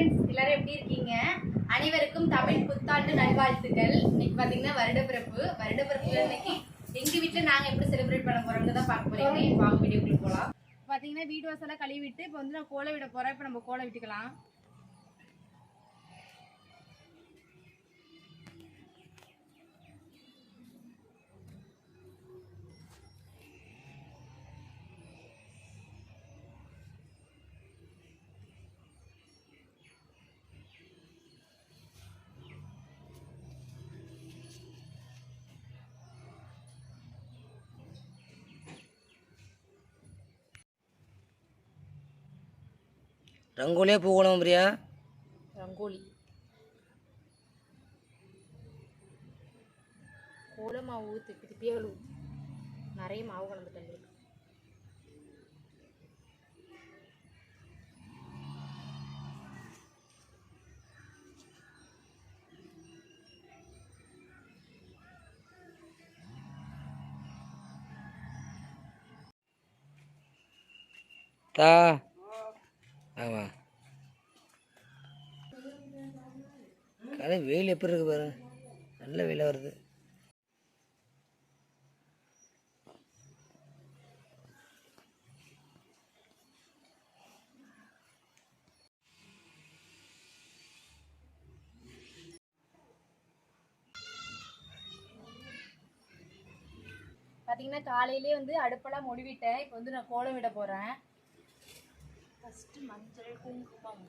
Friends, எல்லாரும் எப்படி இருக்கீங்க? அனைவருக்கும் தமிழ் புத்தாண்டு நல்வாழ்த்துக்கள். இன்னைக்கு பாத்தீங்கன்னா வருடப்பிறப்பு இன்னைக்கு எங்க வீட்டுல நாங்க எப்படி செலிப்ரேட் பண்ண போறோம்னு தான் பார்க்க போறீங்க. வாங்க வீடியோக்குள்ள போலாம். பாத்தீங்கன்னா வீடு வாசலாம் கழுவிட்டு இப்போ வந்து நான் கோலம் விட போறேன். இப்போ நம்ம கோலம் விட்டுக்கலாம். ரங்கோலியா பூ கோலம் பிரியா? ரங்கோலி கோல மாவு திப்பி திப்பியாக நிறைய மாவு கலந்து தந்துருக்கு. தா ஆமாம், கடை வெயில் எப்படி இருக்கு பாரு, நல்ல வெயிலாக வருது. பார்த்தீங்கன்னா காலையிலே வந்து அடுப்பெல்லாம் மொழிவிட்டேன். இப்போ வந்து நான் கோலம் விட போகிறேன். ஃபஸ்ட்டு மஞ்சள் குங்குமம்,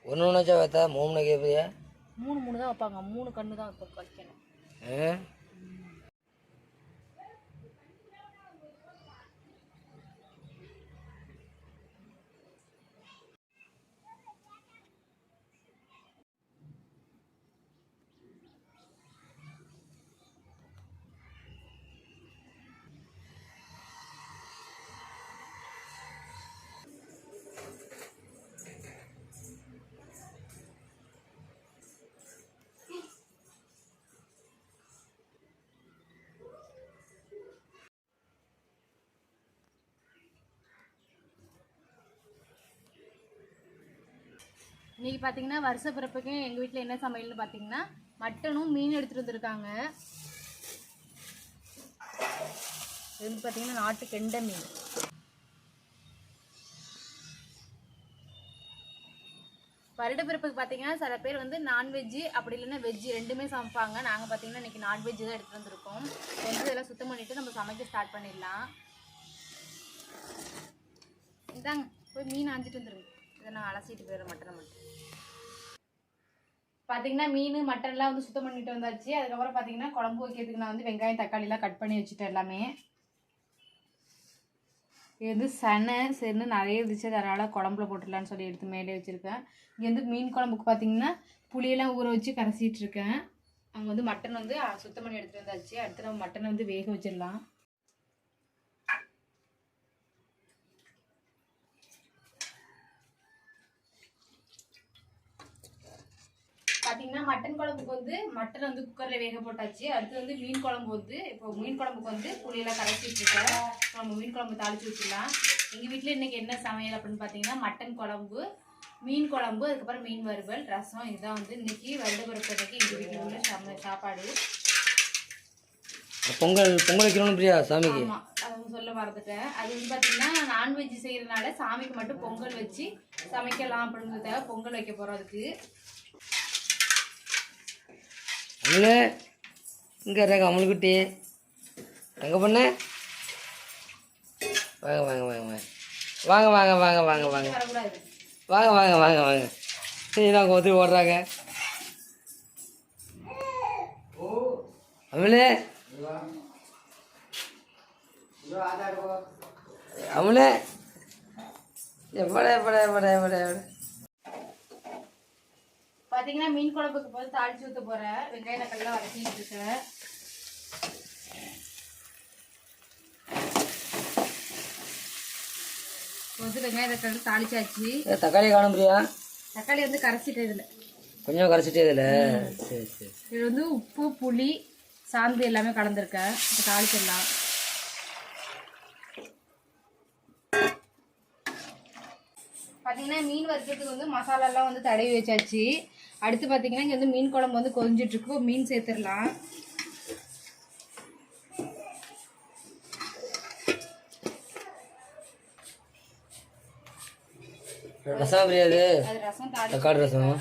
ஒன்று ஒன்றாச்சா பார்த்தா மூணு கேட்பியா? மூணு தான் வைப்பாங்க. 3 கண்ணு தான் வைக்கணும். இன்றைக்கி பார்த்தீங்கன்னா வருஷ பிறப்புக்கு எங்கள் வீட்டில் என்ன சமையல்னு பார்த்தீங்கன்னா மட்டனும் மீன் எடுத்துகிட்டு வந்திருக்காங்க. இது வந்து பார்த்தீங்கன்னா நாட்டு கெண்டை மீன். வருடப்பிறப்புக்கு பார்த்தீங்கன்னா சில பேர் வந்து நான்வெஜ்ஜு அப்படி இல்லைன்னா வெஜ்ஜு ரெண்டுமே சமைப்பாங்க. நாங்கள் பார்த்தீங்கன்னா இன்றைக்கி நான்வெஜ்ஜு தான் எடுத்துகிட்டு வந்திருக்கோம். வந்து இதெல்லாம் சுத்தம் பண்ணிவிட்டு நம்ம சமைக்க ஸ்டார்ட் பண்ணிடலாம். இதாங்க போய் மீன் ஆஞ்சிட்டு வந்துடுங்க. இதை நான் அலசிட்டு போயிடுறேன். மட்டனை மட்டும் பார்த்தீங்கன்னா மீன் மட்டன்லாம் வந்து சுத்தம் பண்ணிட்டு வந்தாச்சு. அதுக்கப்புறம் பார்த்தீங்கன்னா குழம்பு வைக்கிறதுக்கு நான் வந்து வெங்காயம் தக்காளிலாம் கட் பண்ணி வச்சுட்டேன் எல்லாமே. இது வந்து சரின்னு நிறைய இருந்துச்சு, அதனால் குழம்புல போட்டுடலான்னு சொல்லி எடுத்து மேலே வச்சுருக்கேன். இங்கே வந்து மீன் குழம்புக்கு பார்த்தீங்கன்னா புளியெல்லாம் ஊற வச்சு கரைச்சிட்டு இருக்கேன். அங்கே வந்து மட்டன் வந்து சுத்தம் பண்ணி எடுத்துகிட்டு வந்தாச்சு. அடுத்து நம்ம மட்டனை வந்து வேக வச்சிடலாம். பார்த்தீங்கன்னா மட்டன் குழம்புக்கு வந்து மட்டன் வந்து குக்கரில் வேக போட்டாச்சு. அடுத்து வந்து மீன் குழம்பு வந்து இப்போ மீன் குழம்புக்கு வந்து புளியெல்லாம் கரைச்சிட்டு இருக்கேன். நம்ம மீன் குழம்பு தாளிச்சு வச்சுக்கலாம். எங்கள் வீட்டில் இன்றைக்கி என்ன சமையல் அப்படின்னு பார்த்தீங்கன்னா மட்டன் குழம்பு, மீன் குழம்பு, அதுக்கப்புறம் மீன் வறுவல், ரசம். இதுதான் வந்து இன்னைக்கு வருடப்பிறப்புக்கு எங்கள் வீட்டில் உள்ள சாப்பாடு. பொங்கல் வைக்கணும் பிரியா சாமிக்கு? ஆமாம், அது சொல்ல மறந்துட்டேன். அது வந்து பார்த்தீங்கன்னா நான்வெஜ் செய்கிறதுனால சாமிக்கு மட்டும் பொங்கல் வச்சு சமைக்கலாம் அப்படின்றதுக்காக பொங்கல் வைக்க போகிறோம். அதுக்கு அம்மளே இங்கே இருக்க அம்மளுக்குட்டி எங்கே பண்ண? வாங்க வாங்க வாங்க வாங்க வாங்க வாங்க வாங்க வாங்க வாங்க வாங்க வாங்க வாங்க சரி, நாங்கள் ஒத்துட்டு ஓடுறாங்க. அம்மளே அம்மளே எப்பட எப்பட எப்பட எப்பட பார்த்தீங்கன்னா மீன் குழம்புக்கு போது தாளிச்சு ஊற்ற போகிறேன். வெங்காயம் தக்காளிலாம் வதக்கிட்டு இருக்கேன். வந்து வெங்காயத்தை கலந்து தாளிச்சாச்சு. தக்காளி காணும் பிரியா? தக்காளி வந்து கரைச்சிட்டு இதில் கொஞ்சம் கரைச்சிட்டே இதில். சரி சரி. இது வந்து உப்பு புளி சாந்து எல்லாமே கலந்துருக்கேன். இப்போ தாளிச்சிடலாம். பார்த்தீங்கன்னா மீன் வறுக்கிறதுக்கு வந்து மசாலாலாம் வந்து தடவி வச்சாச்சு. அடுத்து பார்த்தீங்கன்னா இங்கே வந்து மீன் குழம்பு வந்து கொதிஞ்சிட்ருக்கு. மீன் சேர்த்துடலாம். ரசம் பிரியாது? அது ரசம் தக்காளி ரசம்.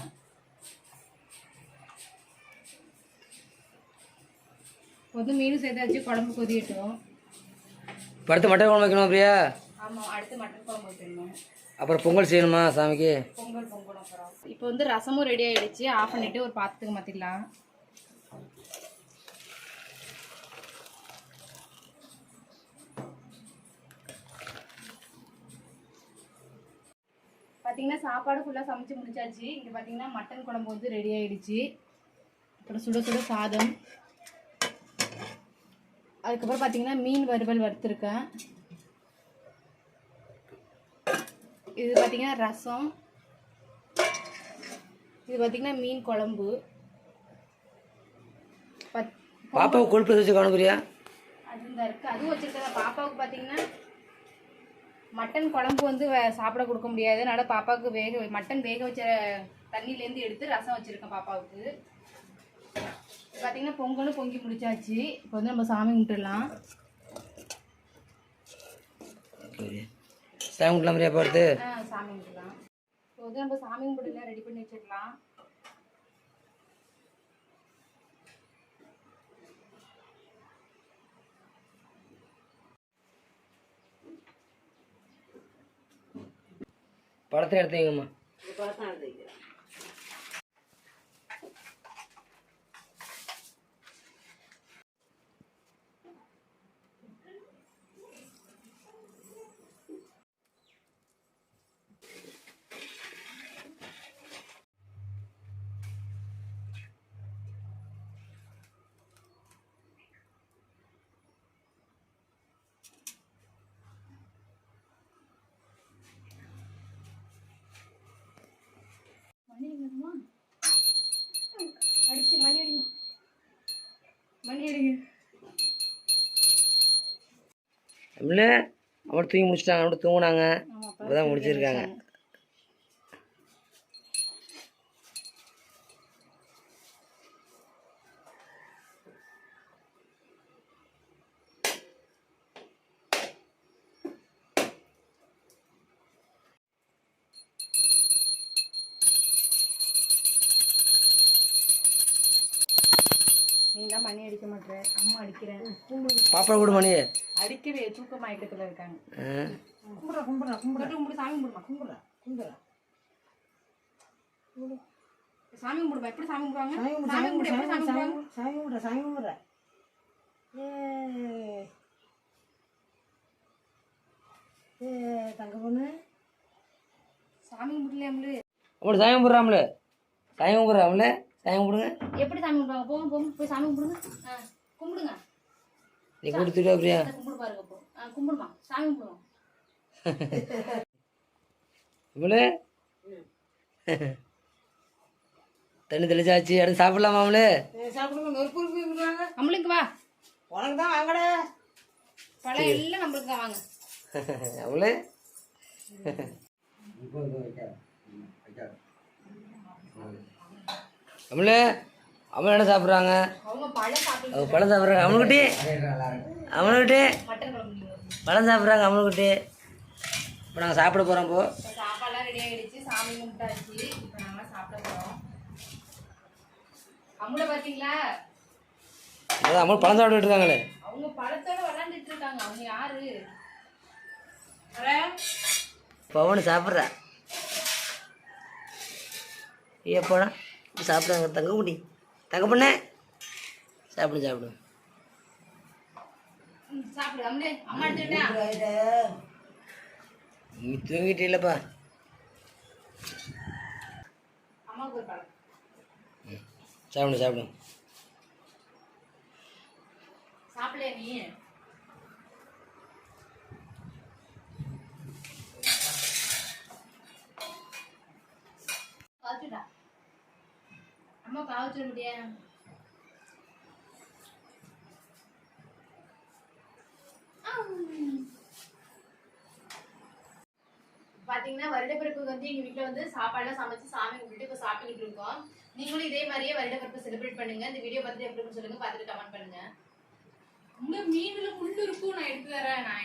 வந்து மீன் சேர்த்தாச்சு. குழம்பு கொதியட்டும். அடுத்து மட்டன் குழம்பு வைக்கணும் பிரியா? ஆமாம், அடுத்து மட்டன் குழம்பு வைக்கணும். அப்புறம் பொங்கல் செய்யணுமா சாமிக்கு? பொங்கல் அப்புறம் இப்போ வந்து ரசமும் ரெடி ஆகிடுச்சு. ஆஃப் பண்ணிவிட்டு ஒரு பாத்திரத்துக்கு மாற்றிடலாம். பார்த்தீங்கன்னா சாப்பாடு ஃபுல்லாக சமைச்சு முடிச்சாச்சு. இங்கே பார்த்தீங்கன்னா மட்டன் குழம்பு வந்து ரெடி ஆகிடுச்சு. அப்புறம் சுட சுட சாதம். அதுக்கப்புறம் பார்த்தீங்கன்னா மீன் வறுவல் வறுத்துருக்கேன். இது பார்த்தீங்கன்னா ரசம். இது பார்த்தீங்கன்னா மீன் குழம்பு. பாப்பாவுக்கு கொழுப்பு வச்சு காணுபிரியா? அது இந்த இருக்குது, அதுவும் வச்சுருக்கேன். பாப்பாவுக்கு பார்த்தீங்கன்னா மட்டன் குழம்பு வந்து சாப்பிட கொடுக்க முடியாது. அதனால் பாப்பாவுக்கு மட்டன் வேக வச்ச தண்ணியிலேருந்து எடுத்து ரசம் வச்சுருக்கேன் பாப்பாவுக்கு. பார்த்தீங்கன்னா பொங்கலும் பொங்கி முடிச்சாச்சு. இப்போ வந்து நம்ம சாமி கும்பிட்டுடலாம். சாமி கும்பிடலாம் பிரியா? பார்த்து சாமி கும்பிடலாம். இப்போ வந்து நம்ம சாமி கும்பிடலாம் ரெடி பண்ணி வச்சிடலாம். படத்தை எடுத்தீங்கம்மா. படத்தான் எடுத்து வைக்கிறேன். மணி அடிக்கணுமா? அடிச்சு மணி அடிங்க. மணி அடிங்க. இல்லை அவன் தூங்கி முடிச்சிட்டாங்க. அவன் தூங்கினாங்க. அப்போதான் முடிச்சிருக்காங்க. நீ தான் மணி அடிக்க மாட்டேற. அம்மா அடிக்கிறேன். பாப்பா கூட மணி அடிக்கவே தூக்க மயக்கத்தில் இருக்காங்க. கும்பிட்றா கும்பிட்றா கும்பிட்றா கும்பிடு சாமி கும்பிடுமா. கும்பிட்றா கும்பிட்றா சாமி கும்பிடுமா. எப்படி சாமி கும்பிடுவாங்க? சாமி கும்பிடு சாமி கும்பிடு. எப்படி சாமி கும்பிடுவாங்க? சாமி கும்பிட்றா சாமி கும்பிட்றா. ஏ தங்க பொண்ணு சாமி கும்பிடலையாமலு. அவளை சாமி கும்பிட்றாமல. சாமி கும்பிட்றாமல. சாமி கும்பிடுங்க. எப்படி சாமி கும்பிடுவாங்க? போங்க போங்க போய் சாமி கும்பிடுங்க. கும்பிடுங்க. நீ கொடுத்துட்டா பிரியா? கும்பிடு பாருங்க. போ கும்பிடுமா. சாமி கும்பிடுவோம். இவளு தண்ணி தெளிச்சாச்சு. அடுத்து சாப்பிடலாமா அவளு? சாப்பிடுங்க. நெருப்பு விடுவாங்க. நம்மளுக்கு வா. உனக்கு தான் வாங்கடா. பழம் எல்லாம் நம்மளுக்கு தான் வாங்க. அவளு அவளு அவன் என்ன சாப்பிட்றாங்க? அவங்க பழம் சாப்பிட்டு அவங்க பழம் சாப்பிட்றாங்க. அவனுக்கிட்டே மட்டன் குழம்பு பழம் சாப்பிட்றாங்க. அவனுக்கிட்டே இப்போ நாங்கள் சாப்பிட போகிறோம். இப்போ சாப்பாடுலாம் ரெடி ஆகிடுச்சு. சாமி கும்பிட்டாச்சு. இப்போ நாங்களாம் சாப்பிட போகிறோம். அம்முல பார்த்தீங்களா? அதான் அம்மா பழம் சாப்பிட்டுட்டு இருக்காங்களே. அவங்க பழத்தோட விளாண்டுட்டு இருக்காங்க. அவங்க யாரு? பவனு சாப்பிட்றா. ஏ போனா சாப்பிட்றாங்க. தங்க முடி தங்க பொண்ணே சாப்பிடு சாப்பிடு. சாப்பிடு. அம்மா அம்மா எடுத்துட்டா. நீ தூங்கிட்டே இல்லைப்பா. அம்மாவுக்கு ஒரு பழம். சாப்பிடு சாப்பிடு. சாப்பிடலையா நீ? காய்ச்சுடா. அம்மா காய்ச்சல் முடியா? பாத்தீங்கன்னா வருடப்பிறப்புக்கு வந்து எங்க வீட்டுல வந்து சாப்பாடுலாம் சமைச்சு சாமி கும்பிட்டு இப்ப சாப்பிட்டுக்கிட்டு இருக்கோம். நீங்களும் இதே மாதிரியே வருடப்பிறப்பு செலிப்ரேட் பண்ணுங்க. இந்த வீடியோ பார்த்துட்டு எப்படி இருக்குன்னு சொல்லுங்க, பார்த்துட்டு கமெண்ட் பண்ணுங்க. மீன்ல முள்ளு இருக்கும், நான் எடுத்து தரேன். நான்